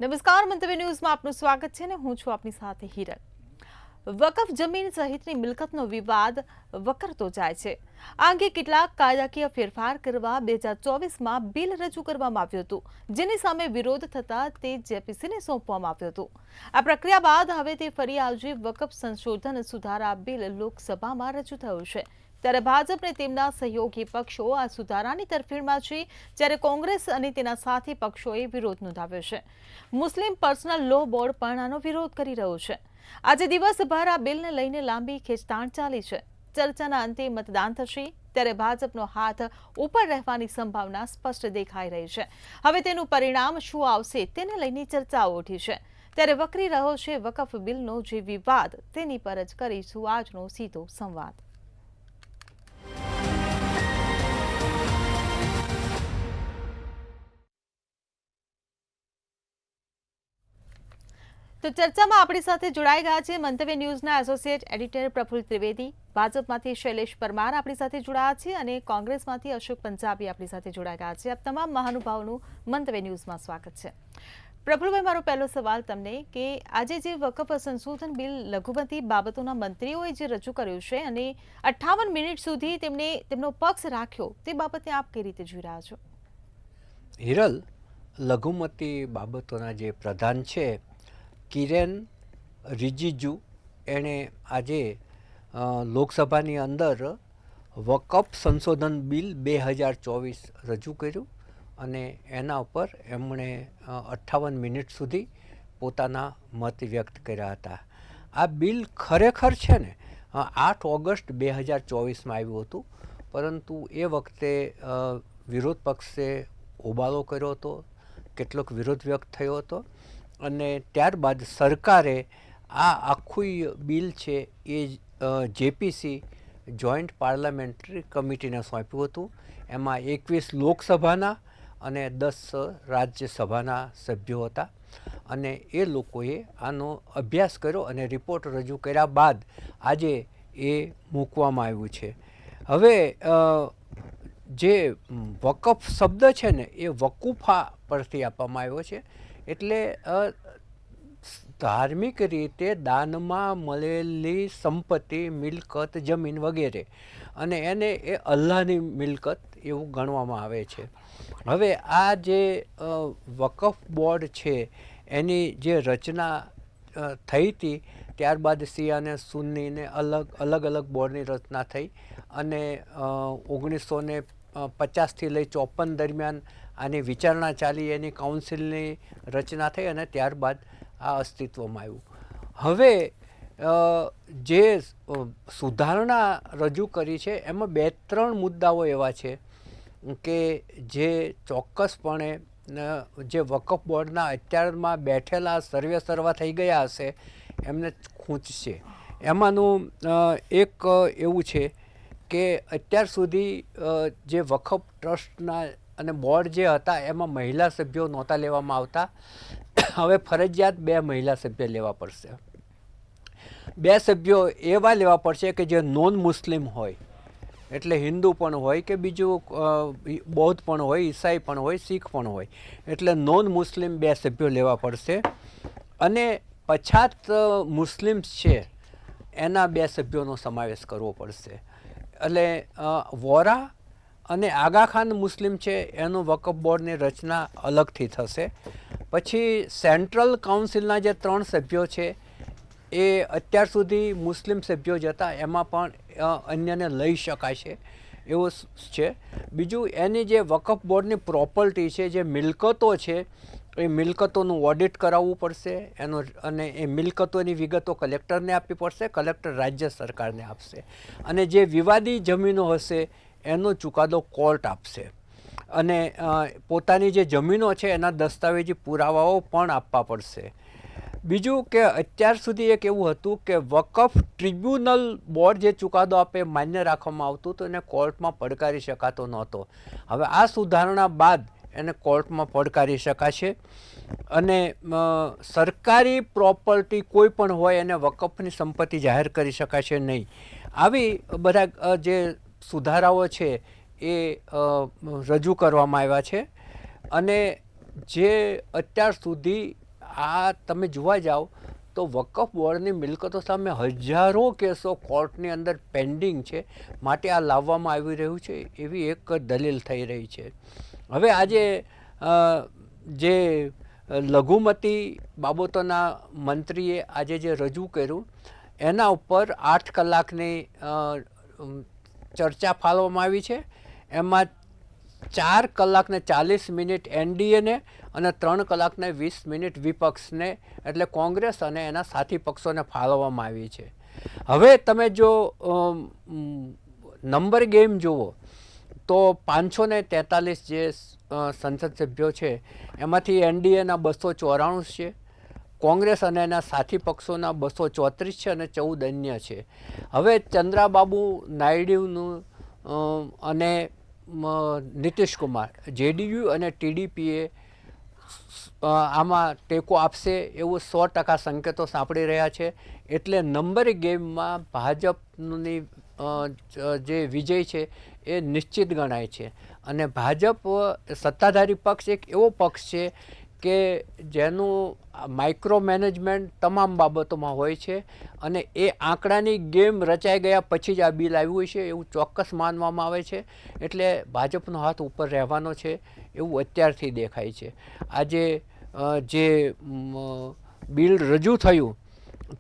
નમસ્કાર, મંતવ્ય ન્યૂઝમાં આપનું સ્વાગત છે ને હું છું આપની સાથે હિરલ। વકફ જમીન સહિતની મિલકતનો વિવાદ વકરતો જાય છે। આ અંગે કેટલાક કાયદાકીય ફેરફાર કરવા 2024માં બિલ રજૂ કરવામાં આવ્યું હતું, જેની સામે વિરોધ થતા તે જેપીસીને સોંપવામાં આવ્યું હતું। આ પ્રક્રિયા બાદ હવે તે ફરી આજે વકફ સંશોધન સુધારા બિલ લોકસભામાં રજૂ થયું છે। ત્યારે ભાજપ અને તેમના સહયોગી પક્ષો આ સુધારાની તરફેણમાં છે, જ્યારે કોંગ્રેસ અને તેના સાથી પક્ષોએ વિરોધ નોંધાવ્યો છે। મુસ્લિમ પર્સનલ લો બોર્ડ પણ આનો વિરોધ કરી રહ્યું છે। આજે દિવસભર આ બિલને લઈને લાંબી ખેંચતાણ ચાલી છે। ચર્ચાના અંતે મતદાન થશે, ત્યારે ભાજપનો હાથ ઉપર રહેવાની સંભાવના સ્પષ્ટ દેખાઈ રહી છે। હવે તેનું પરિણામ શું આવશે તેને લઈને ચર્ચાઓ ઉઠી છે। ત્યારે વકરી રહ્યો છે વકફ બિલનો જે વિવાદ, તેની પર જ કરીશું આજનો સીધો સંવાદ। તો ચર્ચામાં આપણી સાથે જોડાઈ ગયા છે મંતવ્ય ન્યૂઝના એસોસિએટ એડિટર પ્રફુલ્લ ત્રિવેદી, ભાજપમાંથી શૈલેષ પરમાર આપણી સાથે જોડાયા છે અને કોંગ્રેસમાંથી અશોક પંજાબી આપણી સાથે જોડાઈ ગયા છે। આપ તમામ મહાનુભાવોનું મંતવ્ય ન્યૂઝમાં સ્વાગત છે। પ્રફુલ્લભાઈ, મારો પહેલો સવાલ તમને કે આજે જે વકફ સંશોધન બિલ લઘુમતી બાબતોના મંત્રીઓએ જે રજૂ કર્યું છે અને 58 મિનિટ સુધી તેમણે તેમનો પક્ષ રાખ્યો, તે બાબતે આપ કઈ રીતે જોઈ રહ્યા છો? હિરલ, લઘુમતી બાબતોના જે પ્રધાન છે કિરેન રિજિજુ, એણે આજે લોકસભાની અંદર વકફ સંશોધન બિલ 2024 રજૂ કર્યું અને એના ઉપર એમણે 58 મિનિટ સુધી પોતાના મત વ્યક્ત કર્યા હતા। આ બિલ ખરેખર છે ને 8 ઓગસ્ટ 2024માં આવ્યું હતું, પરંતુ એ વખતે વિરોધ પક્ષે હોબાળો કર્યો હતો, કેટલોક વિરોધ વ્યક્ત થયો હતો અને ત્યારબાદ સરકારે આ આખું બિલ છે એ જેપીસી જોઈન્ટ પાર્લામેન્ટરી કમિટીને સોંપ્યું હતું। એમાં 21 લોકસભાના અને 10 રાજ્યસભાના સભ્યો હતા અને એ લોકોએ આનો અભ્યાસ કર્યો અને રિપોર્ટ રજૂ કર્યા બાદ આજે એ મૂકવામાં આવ્યું છે। હવે જે વકફ શબ્દ છે ને એ વકૂફા પરથી આપવામાં આવ્યો છે, એટલે ધાર્મિક રીતે દાનમાં મળેલી સંપત્તિ, મિલકત, જમીન વગેરે, અને એને એ અલ્લાહની મિલકત એવું ગણવામાં આવે છે। હવે આ જે વકફ બોર્ડ છે એની જે રચના થઈ હતી, ત્યારબાદ શિયા અને સુન્નીને અલગ અલગ બોર્ડની રચના થઈ અને 1950થી લઈ 54 દરમિયાન આની વિચારણા ચાલી, એની કાઉન્સિલની રચના થઈ અને ત્યારબાદ આ અસ્તિત્વમાં આવ્યું। હવે જે સુધારણા રજૂ કરી છે એમાં 2-3 મુદ્દાઓ એવા છે કે જે ચોક્કસપણે જે વકફ બોર્ડના અત્યારમાં બેઠેલા સર્વા થઈ ગયા હશે એમને ખૂંચશે। એમાંનું એક એવું છે કે અત્યાર સુધી જે વકફ ટ્રસ્ટના અને બોર્ડ જે હતા એમાં મહિલા સભ્યો નહોતા લેવામાં આવતા, હવે ફરજિયાત 2 મહિલા સભ્ય લેવા પડશે। 2 સભ્યો એવા લેવા પડશે કે જે નોન મુસ્લિમ હોય, એટલે હિન્દુ પણ હોય કે બીજું બૌદ્ધ પણ હોય, ઈસાઈ પણ હોય, શીખ પણ હોય, એટલે નોન મુસ્લિમ 2 સભ્યો લેવા પડશે અને પછાત મુસ્લિમ્સ છે એના 2 સભ્યોનો સમાવેશ કરવો પડશે। એટલે વોરા અને આગા ખાન મુસ્લિમ છે એનું વકફ બોર્ડની રચના અલગથી થશે। પછી સેન્ટ્રલ કાઉન્સિલના જે 3 સભ્યો છે એ અત્યાર સુધી મુસ્લિમ સભ્યો જ હતા, એમાં પણ અન્યને લઈ શકાશે એવું છે। બીજું, એની જે વકફ બોર્ડની પ્રોપર્ટી છે, જે મિલકતો છે, એ મિલકતોનું ઓડિટ કરાવવું પડશે એનો, અને એ મિલકતોની વિગતો કલેક્ટરને આપવી પડશે, કલેક્ટર રાજ્ય સરકારને આપશે અને જે વિવાદી જમીનો હશે એનો ચુકાદો કોર્ટ આપશે અને પોતાની જે જમીનો છે એના દસ્તાવેજી પુરાવાઓ પણ આપવા પડશે। બીજું કે અત્યાર સુધી એક એવું હતું કે વકફ ટ્રિબ્યુનલ બોર્ડ જે ચુકાદો આપે માન્ય રાખવામાં આવતું તો એને કોર્ટમાં પડકારી શકાતો નહોતો। હવે આ સુધારણા બાદ એને કોર્ટમાં પડકારી શકાશે અને સરકારી પ્રોપર્ટી કોઈ પણ હોય એને વકફની સંપત્તિ જાહેર કરી શકાશે નહીં। આવી બધા જે સુધારાઓ છે એ રજૂ કરવામાં આવ્યા છે અને જે અત્યાર સુધી આ તમે જોવા જાઓ તો વકફ બોર્ડની મિલકતો સામે હજારો કેસો કોર્ટની અંદર પેન્ડિંગ છે, માટે આ લાવવામાં આવી રહ્યું છે એવી એક દલીલ થઈ રહી છે. હવે આજે જે લઘુમતી બાબતોના મંત્રીએ આજે જે રજૂ કર્યું એના ઉપર 8 કલાકની ચર્ચા ફાળવવામાં આવી છે. એમાં 4 કલાકને 40 મિનિટ એનડીએને અને 3 કલાકને 20 મિનિટ વિપક્ષને એટલે કોંગ્રેસ અને એના સાથી પક્ષોને ફાળવવામાં આવી છે. હવે તમે જો નંબર ગેમ જુઓ તો 543 જે સંસદ સભ્યો છે એમાંથી એનડીએના 294 છે, કોંગ્રેસ અને એના સાથી પક્ષોના 234 છે અને 14 અન્ય છે. હવે ચંદ્રાબાબુ નાયડુનું અને નીતિશ કુમાર જેડીયુ અને ટીડીપીએ આમાં ટેકો આપશે એવું 100% સંકેતો સાંપડી રહ્યા છે. એટલે નંબર ગેમમાં ભાજપની જે વિજય છે એ નિશ્ચિત ગણાય છે. અને ભાજપ સત્તાધારી પક્ષ એક એવો પક્ષ છે કે જેનું માઇક્રો મેનેજમેન્ટ તમામ બાબતોમાં હોય છે અને એ આંકડાની ગેમ રચાઈ ગયા પછી જ આ બિલ આવ્યું છે એવું ચોક્કસ માનવામાં આવે છે. એટલે ભાજપનો હાથ ઉપર રહેવાનો છે એવું અત્યારથી દેખાય છે. આજે જે બિલ રજૂ થયું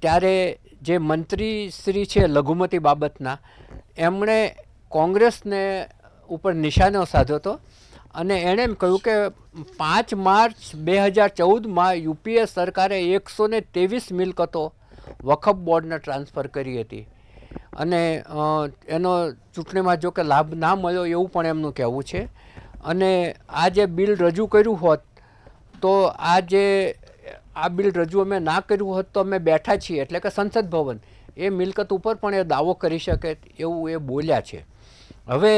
ત્યારે જે મંત્રીશ્રી છે લઘુમતી બાબતના, એમણે કોંગ્રેસને ઉપર નિશાનો સાધ્યો હતો અને એણે એમ કહ્યું કે 5 માર્ચ 2014માં યુપીએ સરકારે 123 મિલકતો વકફ બોર્ડને ટ્રાન્સફર કરી હતી અને એનો ચૂંટણીમાં જો કે લાભ ના મળ્યો એવું પણ એમનું કહેવું છે. અને આ જે બિલ રજૂ કર્યું હોત તો આ બિલ રજૂ અમે ના કર્યું હોત તો અમે બેઠા છીએ એટલે કે સંસદ ભવન એ મિલકત ઉપર પણ એ દાવો કરી શકે એવું એ બોલ્યા છે. હવે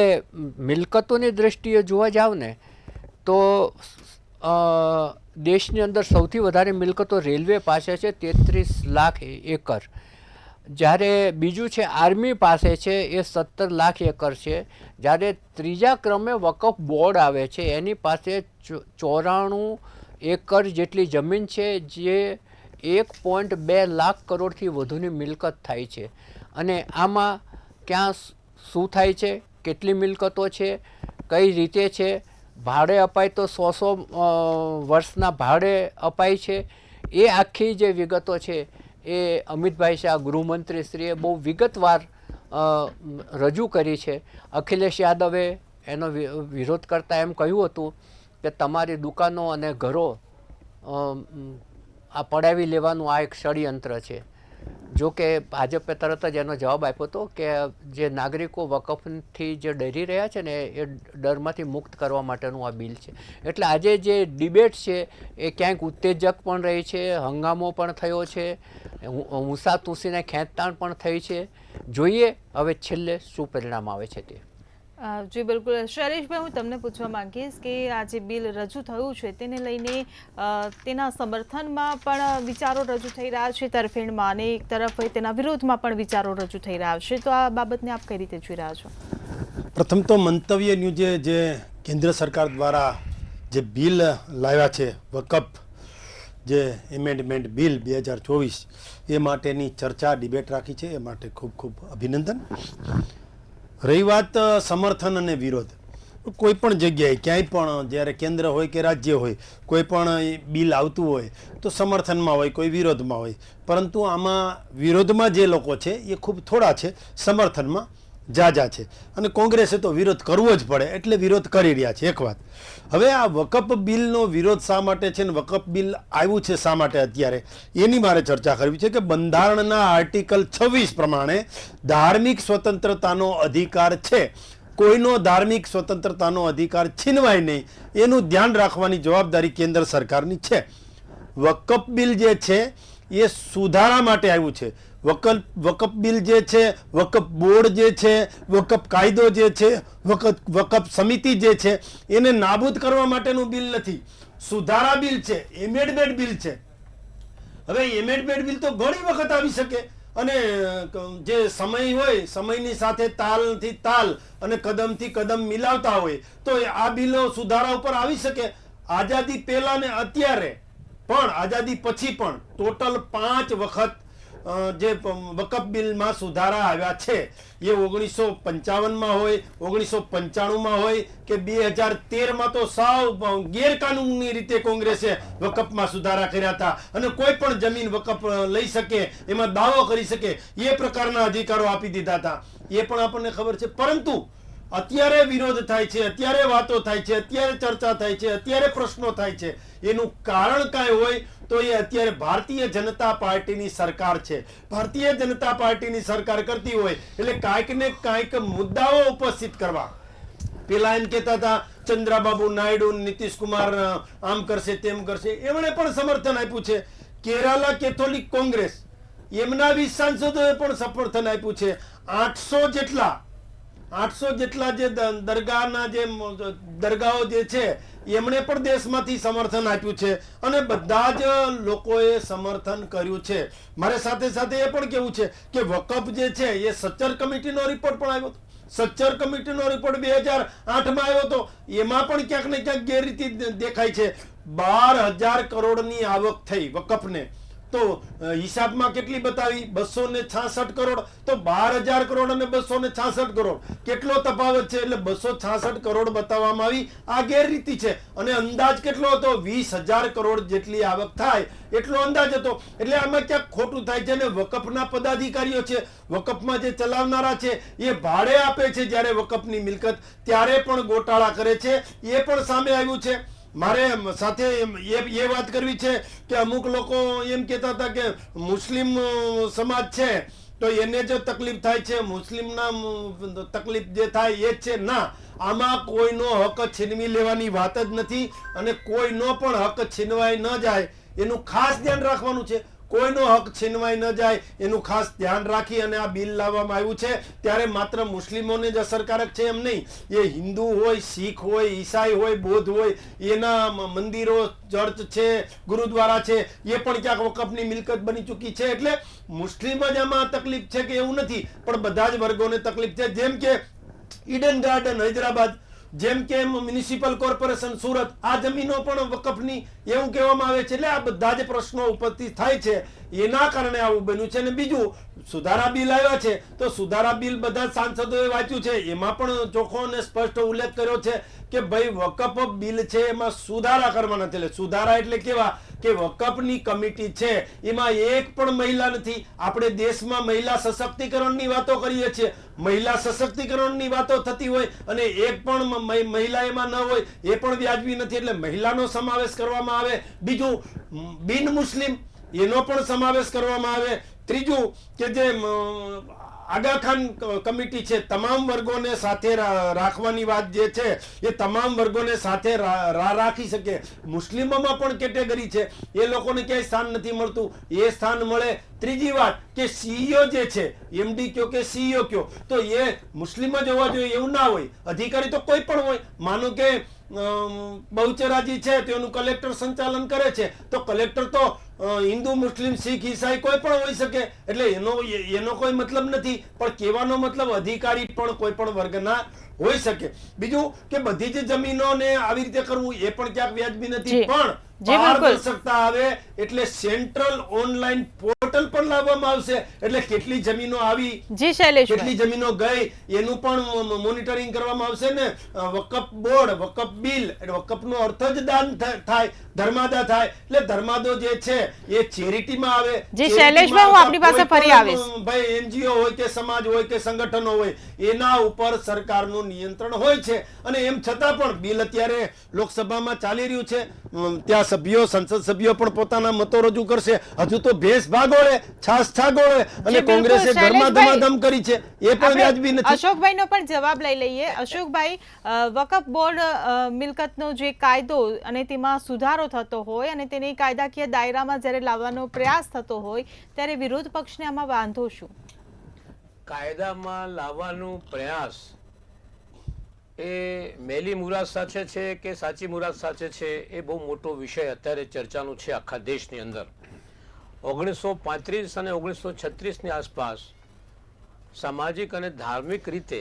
મિલકતોની દૃષ્ટિએ જોવા જાવ ને તો દેશની અંદર સૌથી વધારે મિલકતો રેલવે પાસે છે 33 લાખ એકર, જ્યારે બીજું છે આર્મી પાસે છે એ 17 લાખ એકર છે, જ્યારે ત્રીજા ક્રમે વકફ બોર્ડ આવે છે એની પાસે 94 એકર જેટલી જમીન છે જે 1.2 લાખ કરોડથી વધુની મિલકત થાય છે. અને આમાં ક્યાં શું થાય છે, કેટલી મિલકતો છે, કઈ રીતે છે, ભાડે અપાય તો 100 વર્ષના ભાડે અપાય છે, એ આખી જે વિગતો છે એ અમિતભાઈ શાહ ગૃહમંત્રીશ્રીએ બહુ વિગતવાર રજૂ કરી છે. અખિલેશ યાદવે એનો વિરોધ કરતાં એમ કહ્યું હતું કે તમારી દુકાનો અને ઘરો આ પડાવી લેવાનું આ એક ષડયંત્ર છે. જો કે ભાજપે તરત જ એનો જવાબ આપ્યો હતો કે જે નાગરિકો વકફથી જે ડરી રહ્યા છે ને એ ડરમાંથી મુક્ત કરવા માટેનું આ બિલ છે. એટલે આજે જે ડિબેટ છે એ ક્યાંક ઉત્તેજક પણ રહી છે, હંગામો પણ થયો છે, ઊંસાતુસીને ખેંચતાણ પણ થઈ છે. જોઈએ હવે છેલ્લે શું પરિણામ આવે છે તે. જી બિલકુલ. શૈલેષભાઈ, હું તમને પૂછવા માંગીશ કે આ જે બિલ રજૂ થયું છે તેને લઈને તેના સમર્થનમાં પણ વિચારો રજૂ થઈ રહ્યા છે તરફેણમાં, અને એક તરફ તેના વિરોધમાં પણ વિચારો રજૂ થઈ રહ્યા છે, તો આ બાબતને આપ કઈ રીતે જોઈ રહ્યા છો? પ્રથમ તો મંતવ્યનું જે કેન્દ્ર સરકાર દ્વારા જે બિલ લાવ્યા છે વકફ જે એમેન્ડમેન્ટ બિલ 2024 એ માટેની ચર્ચા ડિબેટ રાખી છે, એ માટે ખૂબ ખૂબ અભિનંદન. રહી વાત સમર્થન અને વિરોધ, કોઈ પણ જગ્યાએ ક્યાંય પણ જ્યારે કેન્દ્ર હોય કે રાજ્ય હોય કોઈ પણ બિલ આવતું હોય તો સમર્થનમાં હોય, કોઈ વિરોધમાં હોય, પરંતુ આમાં વિરોધમાં જે લોકો છે એ ખૂબ થોડા છે, સમર્થનમાં જાજા છે. અને કોંગ્રેસે તો વિરોધ કરવો જ પડે એટલે વિરોધ કરી રહ્યા છે. એક વાત. હવે આ વકફ બિલનો વિરોધ શા માટે છે ને વકફ બિલ આવ્યું છે શા માટે અત્યારે, એની મારે ચર્ચા કરવી છે. કે બંધારણના આર્ટિકલ 26 પ્રમાણે ધાર્મિક સ્વતંત્રતાનો અધિકાર છે, કોઈનો ધાર્મિક સ્વતંત્રતાનો અધિકાર છીનવાય નહીં એનું ધ્યાન રાખવાની જવાબદારી કેન્દ્ર સરકારની છે. વકફ બિલ જે છે એ સુધારા માટે આવ્યું છે. વકફ બિલ જે છે, વકફ બોર્ડ જે છે, વકફ કાયદો જે છે, વકફ સમિતિ જે છે એને નાબૂદ કરવા માટેનું બિલ નથી, સુધારા બિલ છે, એમેન્ડમેન્ટ બિલ છે. હવે એમેન્ડમેન્ટ બિલ તો ઘણી વખત આવી શકે અને જે સમય હોય સમયની સાથે તાલથી તાલ અને કદમથી કદમ મિલાવતા હોય તો આ બિલો સુધારા ઉપર આવી શકે. આઝાદી પહેલા ને અત્યારે પણ આઝાદી પછી પણ ટોટલ 5 વખત જે વકફ બિલમાં સુધારા આવ્યા છે એ 1955માં હોય, 1995માં હોય કે 2013માં તો સાવ ગેરકાનૂની રીતે કોંગ્રેસે વકફમાં સુધારા કર્યા હતા અને કોઈ પણ જમીન વકફ લઈ શકે, એમાં દાવો કરી શકે એ પ્રકારના અધિકારો આપી દીધા હતા. એ પણ આપણને ખબર છે. પરંતુ અત્યારે વિરોધ થાય છે, અત્યારે વાતો થાય છે, અત્યારે ચર્ચા થાય છે, અત્યારે પ્રશ્નો થાય છે, એનું કારણ કાંઈ હોય તો એ અત્યારે ભારતીય જનતા પાર્ટીની સરકાર છે. ભારતીય જનતા પાર્ટીની સરકાર કરતી હોય એટલે કાંઈક ને કાંઈક મુદ્દાઓ ઉપસ્થિત કરવા. પેલા એમ કહેતા હતા ચંદ્રાબાબુ નાયડુ, નીતિશ કુમાર આમ કરશે તેમ કરશે, એમણે પણ સમર્થન આપ્યું છે. કેરાલા કેથોલિક કોંગ્રેસ એમના 20 સાંસદોએ પણ સમર્થન આપ્યું છે. 800 જેટલા જે દરગાહના જે દરગાહો જે છે એમણે પણ દેશમાંથી સમર્થન આપ્યું છે અને બધા જ લોકોએ સમર્થન કર્યું છે. મારે સાથે સાથે એ પણ કહેવું છે કે વકફ જે છે એ સચ્ચર કમિટીનો રિપોર્ટ પણ આવ્યો હતો. સચ્ચર કમિટીનો રિપોર્ટ 2008માં આવ્યો હતો. એમાં પણ ક્યાંક ને ક્યાંક ગેરરીતિ દેખાય છે. 12,000 કરોડની આવક થઈ વકફને, તો હિસાબમાં કેટલી બતાવી? 266 કરોડ. તો 12,000 કરોડ અને 266 કરોડ કેટલો તફાવત છે? એટલે 266 કરોડ બતાવવામાં આવી. આ ગેરરીતિ છે. અને અંદાજ કેટલો હતો? 20,000 કરોડ જેટલી આવક થાય એટલો અંદાજ હતો. એટલે આમાં ક્યાંક ખોટું થાય છે. અને વકફના પદાધિકારીઓ છે, વકફમાં જે ચલાવનારા છે, એ ભાડે આપે છે જ્યારે વકફની મિલકત, ત્યારે પણ ગોટાળા કરે છે. એ પણ સામે આવ્યું છે. મારે સાથે એ વાત કરવી છે કે અમુક લોકો એમ કહેતા હતા કે મુસ્લિમ સમાજ છે તો એને જો તકલીફ થાય છે, મુસ્લિમના તકલીફ જે થાય એ જ છે. ના, આમાં કોઈનો હક છીનવી લેવાની વાત જ નથી અને કોઈનો પણ હક છીનવાઈ ન જાય એનું ખાસ ધ્યાન રાખવાનું છે. કોઈનો હક છીનવાઈ ન જાય એનું ખાસ ધ્યાન રાખી અને આ બિલ લાવવામાં આવ્યું છે. ત્યારે માત્ર મુસ્લિમોને જ અસરકારક છે એમ નહીં, એ હિન્દુ હોય, શીખ હોય, ઈસાઈ હોય, બૌદ્ધ હોય, એના મંદિરો, ચર્ચ છે, ગુરુદ્વારા છે, એ પણ ક્યાંક વકફની મિલકત બની ચૂકી છે. એટલે મુસ્લિમ જ આમાં તકલીફ છે કે એવું નથી, પણ બધા જ વર્ગોને તકલીફ છે. જેમ કે ઈડન ગાર્ડન હૈદરાબાદ, જેમ કે મ્યુનિસિપલ કોર્પોરેશન સુરત, આ જમીનો પણ વકફની એવું કહેવામાં આવે છે. એટલે આ બધા જ પ્રશ્નો ઉપસ્થિત થાય છે, એના કારણે આવું બન્યું છે. અને બીજું, સુધારા બિલ આવ્યા છે તો સુધારા બિલ બધા સાંસદોએ વાંચ્યું છે. એમાં પણ ચોખ્ખો અને સ્પષ્ટ ઉલ્લેખ કર્યો છે કે ભાઈ વકફ બિલ છે એમાં સુધારા કરવાના છે. એટલે સુધારા એટલે કેવા કે વકફની કમિટી છે એમાં એક પણ મહિલા નથી. આપણે દેશમાં મહિલા સશક્તિકરણની વાતો કરીએ છીએ, મહિલા સશક્તિકરણની વાતો થતી હોય અને એક પણ મહિલા એમાં ન હોય એ પણ વ્યાજબી નથી. એટલે મહિલાનો સમાવેશ કરવામાં આવે. બીજું, બિન મુસ્લિમ એનો પણ સમાવેશ કરવામાં આવે. ત્રીજું, કે જે આગા ખાન કમિટી છે, તમામ વર્ગોને સાથે રાખવાની વાત જે છે એ તમામ વર્ગોને સાથે રાખી શકે. મુસ્લિમોમાં પણ કેટેગરી છે, એ લોકોને ક્યાંય સ્થાન નથી મળતું, એ સ્થાન મળે. ત્રીજી વાત કે સીઈઓ જે છે, એમડી કયો કે સીઈઓ કયો, તો એ મુસ્લિમ જ હોવા જોઈએ એવું ના હોય. અધિકારી તો કોઈ પણ હોય. માનો કે બહુચરાજી છે તો એનું કલેક્ટર સંચાલન કરે છે, તો કલેક્ટર તો હિન્દુ, મુસ્લિમ, શીખ, ઈસાઈ કોઈ પણ હોઈ શકે. એટલે એનો કોઈ મતલબ નથી, પણ કહેવાનો મતલબ અધિકારી પણ કોઈ પણ વર્ગના હોઈ શકે. બીજું કે બધી જ જમીનોને આવી રીતે કરવું એ પણ ક્યાંક વ્યાજબી નથી. પણ પારદર્શકતા આવે એટલે સેન્ટ્રલ ઓનલાઈન પોર્ટલ પણ લાવવામાં આવશે. એટલે કેટલી જમીનો આવી, કેટલી જમીનો ગઈ એનું પણ મોનિટરિંગ કરવામાં આવશે ને. વકફ બોર્ડ, વકફ બિલ, વકફનો અર્થ જ દાન થાય, ધર્માદા થાય. એટલે ધર્માદો જે છે એ ચેરિટીમાં આવે. શૈલેષભાઈ, હું આપની પાસે ફરી આવીશ. ભાઈ એનજીઓ હોય કે સમાજ હોય કે સંગઠનો હોય, એના ઉપર સરકારનું નિયંત્રણ હોય છે. અને એમ છતાં પણ બિલ અત્યારે લોકસભામાં ચાલી રહ્યું છે. ત્યાં સભ્યો, સંસદ સભ્યો પણ પોતાના મતો રજૂ કરશે. હજુ તો ભેંસ ભાગોળે, છાસ છાગોળે, અને કોંગ્રેસે ધર્માધમાધમ કરી છે, એ પણ વ્યાજબી નથી. અશોકભાઈનો પણ જવાબ લઈ લઈએ. અશોકભાઈ, વકફ બોર્ડ મિલકતનો જે કાયદો અને તેમાં સુધારો થતો હોય અને તેને કાયદાકીય દાયરામાં જ્યારે લાવવાનો પ્રયાસ થતો હોય ત્યારે વિરોધ પક્ષને આમાં વાંધો શું? કાયદામાં લાવવાનો પ્રયાસ એ મેલી મુરાદ સાથે છે કે સાચી મુરાદ સાથે છે એ બહુ મોટો વિષય અત્યારે ચર્ચાનો છે આખા દેશની અંદર. 1935 અને 1936ની આસપાસ સામાજિક અને ધાર્મિક રીતે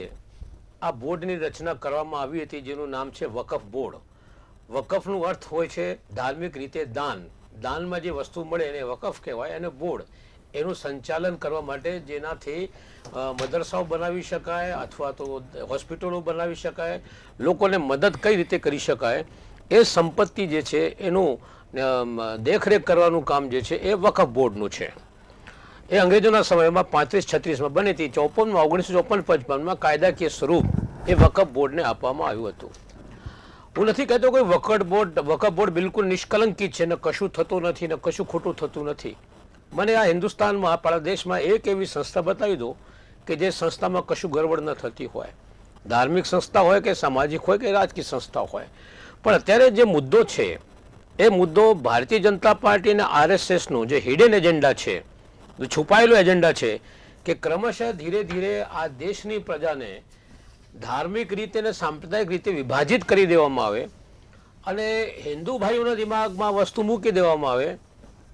આ બોર્ડની રચના કરવામાં આવી હતી જેનું નામ છે વકફ બોર્ડ. વકફનું અર્થ હોય છે ધાર્મિક રીતે દાન, દાનમાં જે વસ્તુ મળે એને વકફ કહેવાય, અને બોર્ડ એનું સંચાલન કરવા માટે જેનાથી મદરસાઓ બનાવી શકાય અથવા તો હોસ્પિટલો બનાવી શકાય, લોકોને મદદ કઈ રીતે કરી શકાય, એ સંપત્તિ જે છે એનું દેખરેખ કરવાનું કામ જે છે એ વકફ બોર્ડનું છે. એ અંગ્રેજોના સમયમાં 35-36માં બની હતી. 54માં 1954-55માં કાયદાકીય સ્વરૂપ એ વકફ બોર્ડને આપવામાં આવ્યું હતું. હું નથી કહેતો કોઈ વકફ બોર્ડ બિલકુલ નિષ્કલંકિત છે ને કશું થતું નથી ને કશું ખોટું થતું નથી. મને આ હિન્દુસ્તાનમાં આપણા દેશમાં એક એવી સંસ્થા બતાવી દો કે જે સંસ્થામાં કશું ગરબડ ન થતી હોય, ધાર્મિક સંસ્થા હોય કે સામાજિક હોય કે રાજકીય સંસ્થા હોય. પણ અત્યારે જે મુદ્દો છે એ મુદ્દો ભારતીય જનતા પાર્ટી અને RSSનું જે હિડન એજન્ડા છે, છુપાયેલો એજન્ડા છે કે ક્રમશઃ ધીરે ધીરે આ દેશની પ્રજાને ધાર્મિક રીતે અને સાંપ્રદાયિક રીતે વિભાજિત કરી દેવામાં આવે અને હિન્દુ ભાઈઓના દિમાગમાં વસ્તુ મૂકી દેવામાં આવે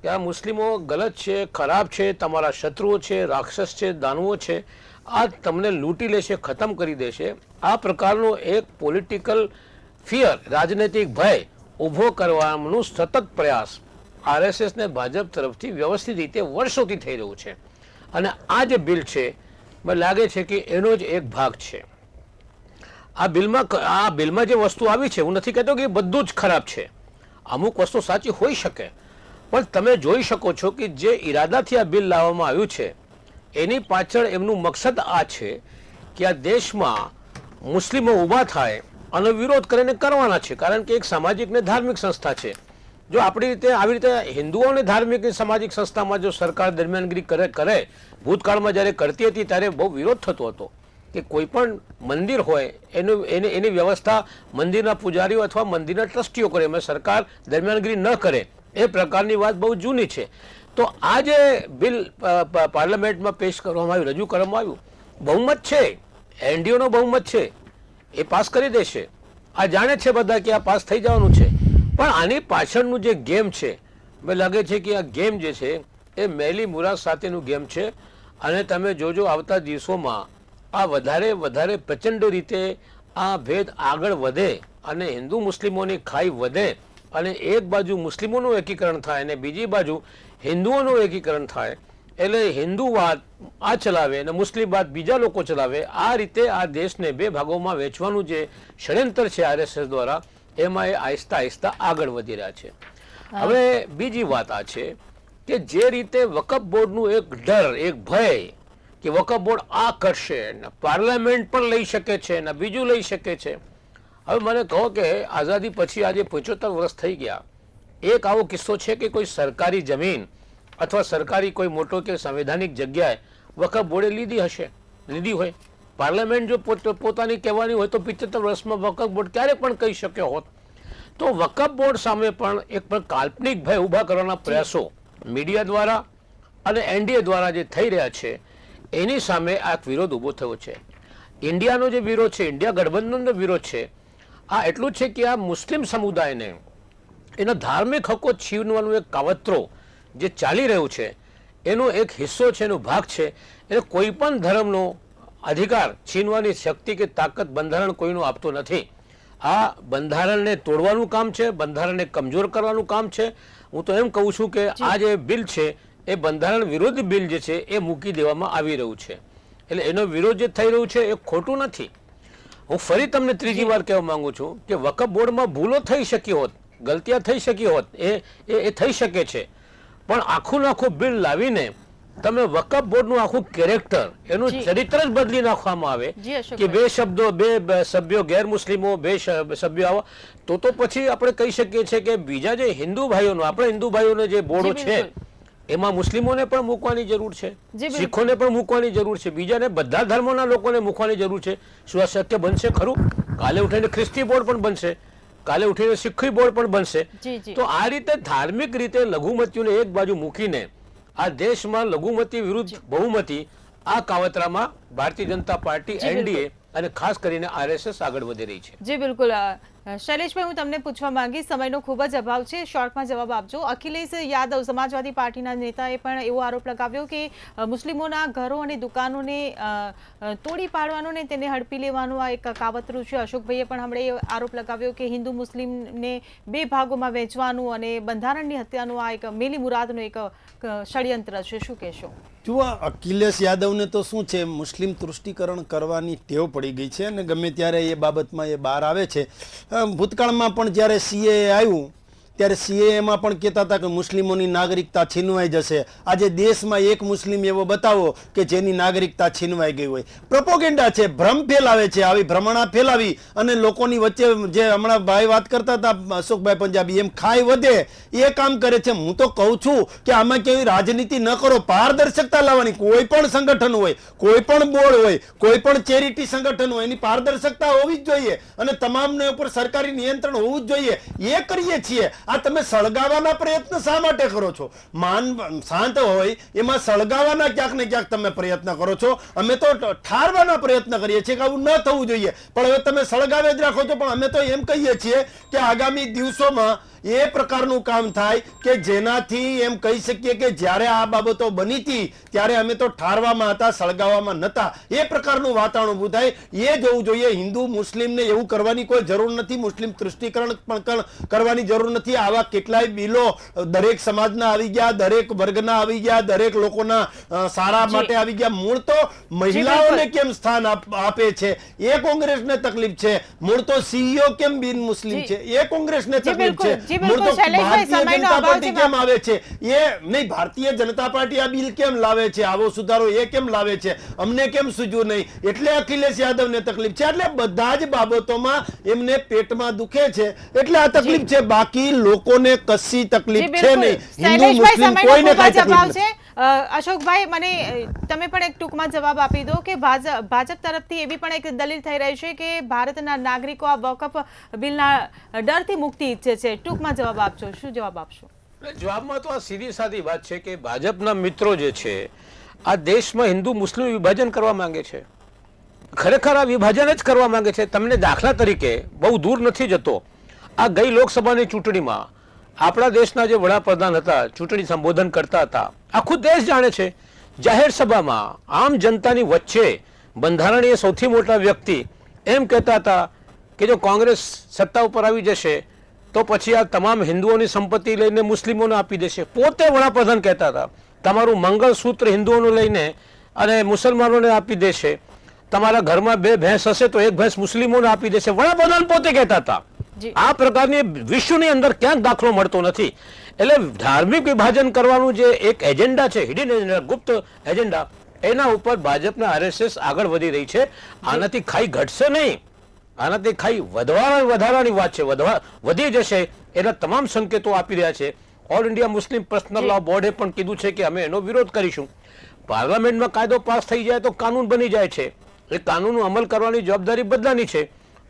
કે આ મુસ્લિમો ગલત છે, ખરાબ છે, તમારા શત્રુઓ છે, રાક્ષસ છે, દાનવો છે, આ તમને લૂંટી લેશે, ખતમ કરી દેશે. આ પ્રકારનો એક પોલિટિકલ ફિયર, રાજનૈતિક ભય ઊભો કરવાનો સતત પ્રયાસ RSS ને ભાજપ તરફથી વ્યવસ્થિત રીતે વર્ષોથી થઈ રહ્યું છે. અને આ જે બિલ છે મને લાગે છે કે એનો જ એક ભાગ છે. આ બિલમાં જે વસ્તુ આવી છે, હું નથી કહેતો કે બધું જ ખરાબ છે, અમુક વસ્તુ સાચી હોઈ શકે, પણ તમે જોઈ શકો છો કે જે ઈરાદાથી આ બિલ લાવવામાં આવ્યું છે એની પાછળ એમનું મકસદ આ છે કે આ દેશમાં મુસ્લિમો ઊભા થાય અને વિરોધ કરીને કરવાના છે. કારણ કે એક સામાજિક ને ધાર્મિક સંસ્થા છે. જો આપણી રીતે આવી રીતે હિન્દુઓને ધાર્મિક સામાજિક સંસ્થામાં જો સરકાર દરમિયાનગીરી કરે ભૂતકાળમાં જ્યારે કરતી હતી ત્યારે બહુ વિરોધ થતો હતો કે કોઈ પણ મંદિર હોય એની વ્યવસ્થા મંદિરના પૂજારીઓ અથવા મંદિરના ટ્રસ્ટીઓ કરે, એમાં સરકાર દરમિયાનગીરી ન કરે, એ પ્રકારની વાત બહુ જૂની છે. તો આ જે બિલ પાર્લામેન્ટમાં પેશ કરવામાં આવ્યું, રજૂ કરવામાં આવ્યું, બહુમત છે, NDAનો બહુમત છે, એ પાસ કરી દેશે. આ જાણે છે બધા કે આ પાસ થઈ જવાનું છે. પણ આની પાછળનું જે ગેમ છે, મને લાગે છે કે આ ગેમ જે છે એ મેલી મુરાદ સાથેનું ગેમ છે. અને તમે જોજો આવતા દિવસોમાં આ વધારે પ્રચંડ રીતે આ ભેદ આગળ વધે અને હિન્દુ મુસ્લિમોની ખાઈ વધે અને એક બાજુ મુસ્લિમોનું એકીકરણ થાય અને બીજી બાજુ હિન્દુઓનું એકીકરણ થાય. એટલે હિન્દુવાદ આ ચલાવે અને મુસ્લિમવાદ બીજા લોકો ચલાવે. આ રીતે આ દેશને બે ભાગોમાં વહેંચવાનું જે ષડયંત્ર છે RSS દ્વારા, એમાં એ આહિસ્તા આહિસ્તા આગળ વધી રહ્યા છે. હવે બીજી વાત આ છે કે જે રીતે વકફ બોર્ડનું એક ડર, એક ભય કે વકફ બોર્ડ આ કરશે ને પાર્લામેન્ટ પણ લઈ શકે છે ને બીજું લઈ શકે છે. હવે મને કહો કે આઝાદી પછી આજે 75 વર્ષ થઈ ગયા, એક આવો કિસ્સો છે કે કોઈ સરકારી જમીન અથવા સરકારી કોઈ મોટો કે સંવૈધાનિક જગ્યાએ વકફ બોર્ડે લીધી હોય? પાર્લામેન્ટ જો પોતાની કહેવાની હોય તો 75 વર્ષમાં વકફ બોર્ડ ક્યારે પણ કહી શક્યો હોત. તો વકફ બોર્ડ સામે પણ એક પણ કાલ્પનિક ભય ઊભા કરવાના પ્રયાસો મીડિયા દ્વારા અને NDA દ્વારા જે થઈ રહ્યા છે, એની સામે આ વિરોધ ઊભો થયો છે. ઇન્ડિયાનો જે વિરોધ છે, ઇન્ડિયા ગઠબંધનનો વિરોધ છે, આ એટલું છે કે આ મુસ્લિમ સમુદાયને એના ધાર્મિક હકો છીનવાનું એક કાવતરો જે ચાલી રહ્યું છે એનો એક હિસ્સો છે, એનો ભાગ છે. એટલે કોઈ પણ ધર્મનો અધિકાર છીનવાની શક્તિ કે તાકાત બંધારણ કોઈનું આપતું નથી. આ બંધારણને તોડવાનું કામ છે, બંધારણને કમજોર કરવાનું કામ છે. હું તો એમ કહું છું કે આ જે બિલ છે એ બંધારણ વિરોધી બિલ જે છે એ મૂકી દેવામાં આવી રહ્યું છે. એટલે એનો વિરોધ જે થઈ રહ્યું છે એ ખોટું નથી. હું ફરી તમને ત્રીજી વાર કહેવા માંગુ છું કે વકફ બોર્ડમાં ભૂલો થઈ શકી હોત, ગલતિયા થઈ શકી હોત, એ થઈ શકે છે. પણ આખું બિલ લાવીને તમે વકફ બોર્ડનું આખું કેરેક્ટર, એનું ચરિત્ર જ બદલી નાખવામાં આવે કે બે સભ્યો ગેર મુસ્લિમો, બે સભ્યો આવા, તો પછી આપણે કહી શકીએ છીએ કે બીજા જે હિન્દુ ભાઈઓનો, આપણે હિન્દુ ભાઈઓને જે બોર્ડો છે એમાં મુસ્લિમોને પણ મૂકવાની જરૂર છે, શીખોને પણ મૂકવાની જરૂર છે, બીજાને બધા ધર્મોના લોકોને મૂકવાની જરૂર છે. શું આ શક્ય બનશે ખરું? કાલે ઉઠીને ખ્રિસ્તી બોર્ડ પણ બનશે, કાલે ઉઠીને શીખી બોર્ડ પણ બનશે. તો આ રીતે ધાર્મિક રીતે લઘુમતીઓને એક બાજુ મૂકીને આ દેશમાં લઘુમતી વિરુદ્ધ બહુમતી, આ કાવતરામાં ભારતીય જનતા પાર્ટી, NDA અને ખાસ કરીને RSS આગળ વધી રહી છે. જી બિલકુલ. શૈલેષભાઈ, હું તમને પૂછવા માંગીશ, સમયનો ખૂબ જ અભાવ છે, શોર્ટમાં જવાબ આપજો. અખિલેશ યાદવ સમાજવાદી પાર્ટીના નેતાએ પણ એવો આરોપ લગાવ્યો કે મુસ્લિમોના ઘરો અને દુકાનોને તોડી પાડવાનું ને તેને હડપી લેવાનું આ એક કાવતરું છે. અશોકભાઈએ પણ હમણાં એ આરોપ લગાવ્યો કે હિન્દુ મુસ્લિમને બે ભાગોમાં વહેંચવાનું અને બંધારણની હત્યાનું આ એક મેલી મુરાદનું એક ષડયંત્ર છે. શું કહેશો? જુઓ, અખિલેશ યાદવને તો શું છે, મુસ્લિમ તૃષ્ટિકરણ કરવાની ટેવ પડી ગઈ છે અને ગમે ત્યારે એ બાબતમાં એ બહાર આવે છે. ભૂતકાળમાં પણ જ્યારે સીએએ આવ્યું ત્યારે સીએએમાં પણ કહેતા હતા કે મુસ્લિમોની નાગરિકતા છીનવાઈ જશે. આજે દેશમાં એક મુસ્લિમ એવો બતાવો કે જેની નાગરિકતા છીનવાઈ ગઈ હોય. પ્રોપોગેન્ડા છે, ભ્રમ ફેલાવે છે. આવી ભ્રમણા ફેલાવી અને લોકોની વચ્ચે, જે હમણાં ભાઈ વાત કરતા હતા અશોકભાઈ પંજાબી, એમ ખાઈ વધે એ કામ કરે છે. હું તો કહું છું કે આમાં કેવી રાજનીતિ ન કરો, પારદર્શકતા લાવવાની. કોઈ પણ સંગઠન હોય, કોઈ પણ બોર્ડ હોય, કોઈ પણ ચેરિટી સંગઠન હોય, એની પારદર્શકતા હોવી જ જોઈએ અને તમામને ઉપર સરકારી નિયંત્રણ હોવું જ જોઈએ. એ કરીએ છીએ. આ તમે સળગાવવાના પ્રયત્ન શા માટે કરો છો? શાંત હોય એમાં સળગાવવાના ક્યાંક ને ક્યાંક તમે પ્રયત્ન કરો છો. અમે તો ઠારવાના પ્રયત્ન કરીએ છીએ કે આવું ન થવું જોઈએ, પણ હવે તમે સળગાવે જ રાખો છો. પણ અમે તો એમ કહીએ છીએ કે આગામી દિવસોમાં એ પ્રકારનું કામ થાય કે જેનાથી એમ કહી શકીએ કે જ્યારે આ બાબતો બની હતી ત્યારે અમે તો ઠારવામાં હતા, સળગાવવામાં નહોતા. એ પ્રકારનું વાતાવરણ ઊભું થાય એ જોવું જોઈએ. હિન્દુ મુસ્લિમને એવું કરવાની કોઈ જરૂર નથી, મુસ્લિમ તૃષ્ટિકરણ પણ કરવાની જરૂર નથી. આવા કેટલાય બિલો દરેક સમાજના આવી ગયા, દરેક વર્ગના આવી ગયા, દરેક લોકોના સારા માટે આવી ગયા. મૂળ તો મહિલાઓને કેમ સ્થાન આપે છે એ કોંગ્રેસને તકલીફ છે. મૂળ તો સીઈઓ કેમ બિન મુસ્લિમ છે એ કોંગ્રેસને તકલીફ છે. મૂળ તો ભારતીય જનતા પાર્ટી કેમ આવે છે એ નહીં, ભારતીય જનતા પાર્ટી આ બિલ કેમ લાવે છે, આવો સુધારો એ કેમ લાવે છે, અમને કેમ સૂઝ્યું નહીં. એટલે અખિલેશ યાદવને તકલીફ છે. એટલે બધા જ બાબતોમાં એમને પેટમાં દુખે છે એટલે આ તકલીફ છે. બાકી લોકોને કશી તકલીફ છે નહીં. હિન્દુ મુસ્લિમ કોઈને કઈ તકલીફ નથી. અશોકભાઈ, મને તમે પણ એક ટૂંકમાં જવાબ આપી દો કે ભાજપ તરફથી એવી પણ એક દલીલ થઈ રહી છે કે ભારતના નાગરિકો આ વકફ બિલના ડરથી મુક્તિ ઈચ્છે છે. ટૂંકમાં જવાબ આપજો. શું જવાબ આપશો? જવાબમાં તો આ સીધી સાદી વાત છે કે ભાજપના મિત્રો જે છે આ દેશમાં હિન્દુ મુસ્લિમ વિભાજન કરવા માંગે છે. ખરેખર આ વિભાજન જ કરવા માંગે છે. તમને દાખલા તરીકે બહુ દૂર નથી જતો, આ ગઈ લોકસભાની ચૂંટણીમાં આપણા દેશના જે વડાપ્રધાન હતા ચૂંટણી સંબોધન કરતા હતા, આખું દેશ જાણે છે. જાહેર સભામાં આમ જનતાની વચ્ચે બંધારણીય સૌથી મોટા વ્યક્તિ એમ કહેતા હતા કે જો કોંગ્રેસ સત્તા ઉપર આવી જશે તો પછી આ તમામ હિન્દુઓની સંપત્તિ લઈને મુસ્લિમોને આપી દેશે. પોતે વડાપ્રધાન કહેતા હતા તમારું મંગળસૂત્ર હિન્દુઓનું લઈને અને મુસલમાનોને આપી દેશે, તમારા ઘરમાં 2 ભેંસ હશે તો 1 ભેંસ મુસ્લિમોને આપી દેશે. વડાપ્રધાન પોતે કહેતા હતા. આ પ્રકારની વિશ્વની અંદર ક્યાંક દાખલો મળતો નથી. એટલે ધાર્મિક વિભાજન કરવાનું જે એક એજન્ડા છે, હિડન એજન્ડા, ગુપ્ત એજન્ડા, એના ઉપર ભાજપના આરએસએસ આગળ વધી રહી છે. આનાથી ખાઈ ઘટશે નહીં, આનાથી ખાઈ વધારાની વાત છે, વધી જશે. એના તમામ સંકેતો આપી રહ્યા છે. All India Muslim personal law બોર્ડે પણ કીધું છે કે અમે એનો વિરોધ કરીશું. પાર્લામેન્ટમાં કાયદો પાસ થઈ જાય તો કાનૂન બની જાય છે. એ કાનૂનનો અમલ કરવાની જવાબદારી બધાની છે.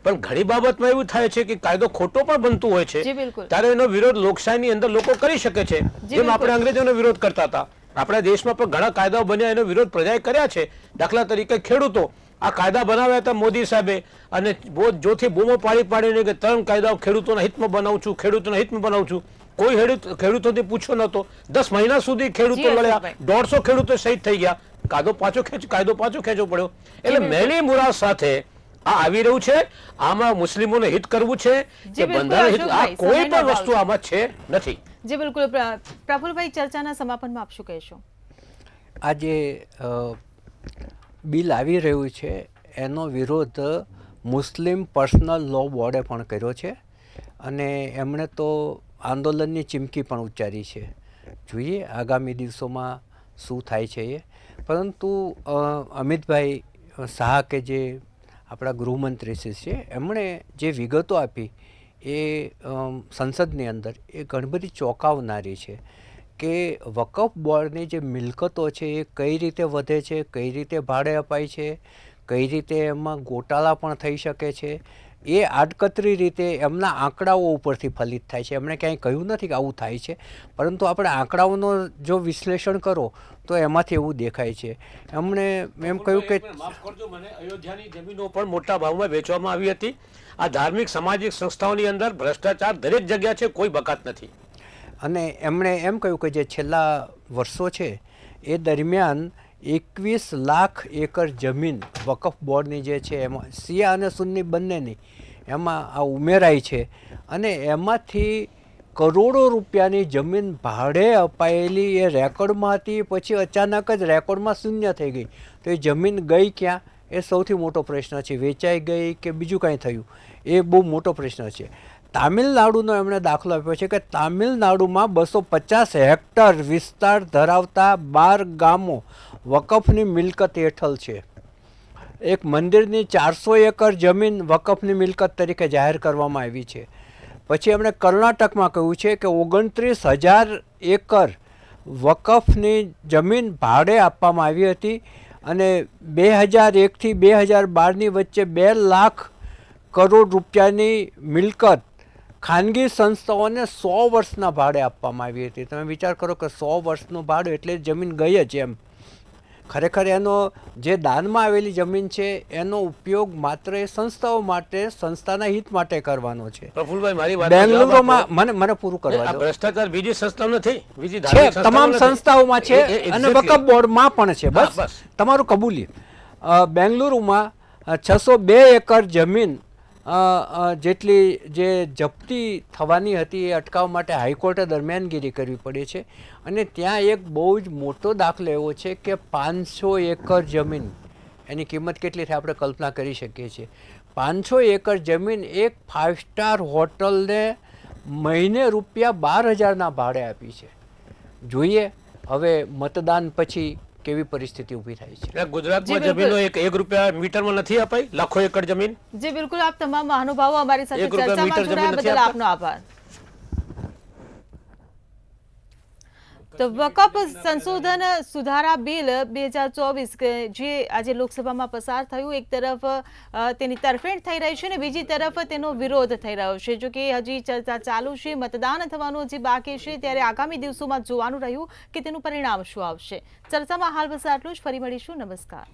પણ ઘણી બાબતમાં એવું થાય છે કે કાયદો ખોટો પણ બનતું હોય છે, ત્યારે એનો વિરોધ લોકશાહીની અંદર લોકો કરી શકે છે. જેમ આપણે અંગ્રેજોનો વિરોધ કરતા હતા, આપણા દેશમાં પણ ઘણા કાયદાઓ બન્યા, એનો વિરોધ પ્રજાએ કર્યા છે. દાખલા તરીકે ખેડૂતો, આ કાયદા બનાવ્યા હતા મોદી સાહેબે અને જોથી બૂમો પાડીને કે 3 કાયદાઓ ખેડૂતોના હિતમાં બનાવું છું, ખેડૂતોના હિતમાં બનાવું છું. કોઈ ખેડૂતોથી પૂછ્યો નહોતો. 10 મહિના સુધી ખેડૂતો લડ્યા, 150 ખેડૂતો શહીદ થઈ ગયા. કાયદો પાછો ખેંચવો પડ્યો. એટલે મેલી મુરાદ સાથે આ આવી રહ્યું છે. આમાં મુસ્લિમોને હિત કરવું છે કે બંધારણ હિત, આ કોઈ પણ વસ્તુ આમાં છે નથી. જી બિલકુલ. પ્રફુલભાઈ, ચર્ચાના સમાપનમાં આપ શું કહેશો? આજે બિલ આવી રહ્યું છે એનો વિરોધ મુસ્લિમ પર્સનલ લો બોર્ડે પણ કર્યો છે અને એમણે તો આંદોલનની ચીમકી પણ ઉચ્ચારી છે. જોઈએ આગામી દિવસોમાં શું થાય છે એ. પરંતુ અમિતભાઈ શાહ કે જે આપણા ગૃહમંત્રી છે એમણે જે વિગતો આપી એ સંસદની અંદર એ ઘણી બધી ચોંકાવનારી છે કે વકફ બોર્ડની જે મિલકતો છે એ કઈ રીતે વધે છે, કઈ રીતે ભાડે અપાય છે, કઈ રીતે એમાં ગોટાળા પણ થઈ શકે છે, એ આડકતરી રીતે એમના આંકડાઓ ઉપરથી ફલિત થાય છે. એમણે ક્યાંય કહ્યું નથી કે આવું થાય છે, પરંતુ આપણે આંકડાઓનો જો વિશ્લેષણ કરો તો એમાંથી એવું દેખાય છે. એમણે એમ કહ્યું કે માફ કરજો મને, અયોધ્યાની જમીનો પણ મોટા ભાવમાં વેચવામાં આવી હતી. આ ધાર્મિક સામાજિક સંસ્થાઓની અંદર ભ્રષ્ટાચાર દરેક જગ્યા છે, કોઈ બકાત નથી. અને એમણે એમ કહ્યું કે જે છેલ્લા વર્ષો છે એ દરમિયાન 21 લાખ એકર જમીન વકફ બોર્ડની જે છે એમાં શિયા અને સુન્ની બંનેની એમાં આ ઉમેરાઈ છે, અને એમાંથી કરોડો રૂપિયાની જમીન ભાડે અપાયેલી એ રેકોર્ડમાં હતી, પછી અચાનક જ રેકોર્ડમાં શૂન્ય થઈ ગઈ. તો એ જમીન ગઈ ક્યાં એ સૌથી મોટો પ્રશ્ન છે. વેચાઈ ગઈ કે બીજું કાંઈ થયું એ બહુ મોટો પ્રશ્ન છે. તામિલનાડુનો એમણે દાખલો આપ્યો છે કે તામિલનાડુમાં 250 હેક્ટર વિસ્તાર ધરાવતા 12 ગામો વકફની મિલકત હેઠળ છે. એક મંદિરની 400 એકર જમીન વકફની મિલકત તરીકે જાહેર કરવામાં આવી છે. પછી એમણે કર્ણાટકમાં કહ્યું છે કે 29,000 એકર વકફની જમીન ભાડે આપવામાં આવી હતી, અને 2001થી 2012ની વચ્ચે 2 લાખ કરોડ રૂપિયાની મિલકત ખાનગી સંસ્થાઓને 100 વર્ષના ભાડે આપવામાં આવી હતી. તમે વિચાર કરો કે 100 વર્ષનું ભાડું એટલે જમીન ગઈ જ એમ. ખરેખર એનો જે દાનમાં આવેલી જમીન છે એનો ઉપયોગ માત્ર એ સંસ્થાઓ માટે, સંસ્થાના હિત માટે કરવાનો છે. પ્રફુલભાઈ મારી વાત બેંગ્લુરુમાં મને પૂરું કરવા દો. ભ્રષ્ટાચાર બીજી સંસ્થાઓ નથી, બીજી છે, ધાર્મિક તમામ સંસ્થાઓ નથી. સંસ્થાઓમાં છે અને Exactly. વકફ બોર્ડમાં પણ છે. હા, બસ બસ. તમારું કબૂલી. બેંગ્લુરુમાં 602 એકર જમીન જેટલી જે જપ્તી થવાની હતી એ અટકાવવા માટે હાઈકોર્ટે દરમિયાનગીરી કરવી પડે છે, અને ત્યાં એક બહુ જ મોટો દાખલો એવો છે કે 500 એકર જમીન, એની કિંમત કેટલી થાય આપણે કલ્પના કરી શકીએ છીએ. 500 એકર જમીન એક 5 સ્ટાર હોટલને મહિને ₹12,000ના ભાડે આપી છે. જોઈએ હવે મતદાન પછી કેવી પરિસ્થિતિ ઊભી થાય છે. એટલે ગુજરાતમાં જી, બિલકુલ. જમીનો એક રૂપિયા મીટરમાં નથી અપાઈ, લાખો એકર જમીન. જી બિલકુલ, આપ તમામ મહાનુભાવો અમારી સાથે 1 રૂપિયા ચર્ચામાં મીટર જોડાયા જમીન નથી બદલ આપતા. આપનો આભાર. તો વકફ સંશોધન સુધારા બિલ 2024 કે જે આજે લોકસભામાં પસાર થયું, એક તરફ તેની તરફેણ થઈ રહી છે અને બીજી તરફ તેનો વિરોધ થઈ રહ્યો છે. જો કે હજી ચર્ચા ચાલુ છે, મતદાન થવાનું હજી બાકી છે, ત્યારે આગામી દિવસોમાં જોવાનું રહ્યું કે તેનું પરિણામ શું આવશે. ચર્ચામાં હાલ બસ આટલું જ. ફરી મળીશું. નમસ્કાર.